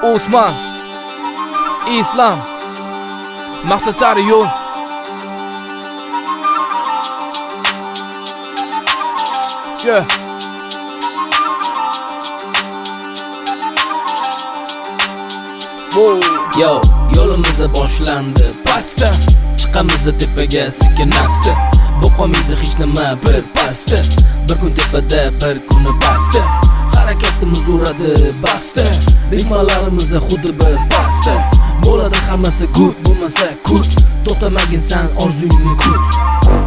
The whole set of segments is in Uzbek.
Osman, İslam, maqsad sari yo'l. Yeah. Yo, yo'limizda boshlandi pasta, chiqamiz tepaga sekin-asta. Bo'qolmaydi hech nima bir pasta, bir kun tepada, bir kuni pasta. Harakatimiz uradi basta, ritmalarimiz xuddi bir pasta. Bo'ladi hammasi good, bo'lmasa kut. To'xtamagin sen orzuyingni kut.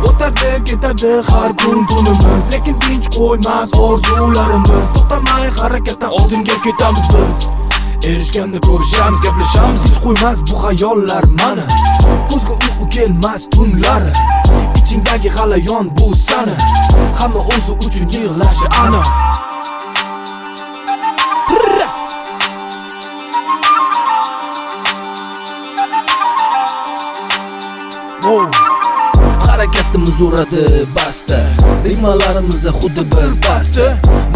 O'tadi ketadi har kun tunimiz, lekin tinch qo'ymas orzularimiz. To'xtamay harakatdan oldinga ketamiz biz. Erishganda ko'rishamiz, gaplashamiz, hech qo'ymas bu xayollar mana. Ko'zga uyqu kelmas tunlari, ichingdagi g'alayon bu sana. Hamma o'zi uchun yig'lashi aniq. Harakatimiz uradi basta, ritmalarimiz xuddi bir pasta.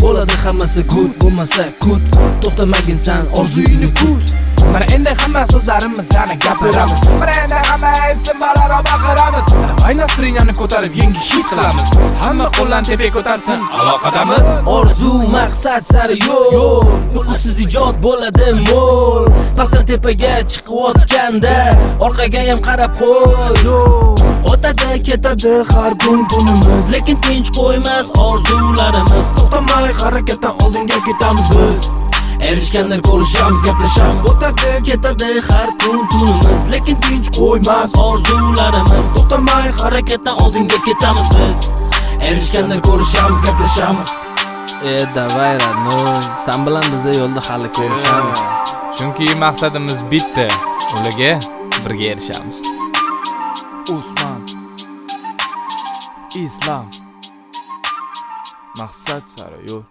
Bo'ladi hammasi good, bo'lmasa kut. To'xtamagin sen orzuyingni kut. Mana endi hamma so'zlarimiz sana gapiramiz. Mana endi hamma ismlararo baqiramiz. Ayna stringani ko'tarib yangi hit qilamiz. Hamma qo'ldan tepaga ko'tarsin, aloqadamiz. Orzu maqsad sari yo'l, uyqusiz ijod bo'ladi mo'l. Pastdan tepaga chiqayotganda orqaga ham qarab qo'y. O'tadi Ketadi har kun tunimiz, lekin tinch qo'ymas orzularimiz. to'xtamay harakatdan oldinga ketamiz biz. Erishganda ko'rishamiz, gaplashamiz. O'tadi Ketadi har kun tunimiz, lekin tinch qo'ymas orzularimiz. to'xtamay Harakatdan oldinga ketamiz biz. Erishganda ko'rishamiz, gaplashamiz. Davay radnoy, sen bilan bizni yo'lda hali ko'rishamiz. Chunki maqsadimiz bitta, ularga birga erishamiz. Osman, İslam, maqsad sari yo'l.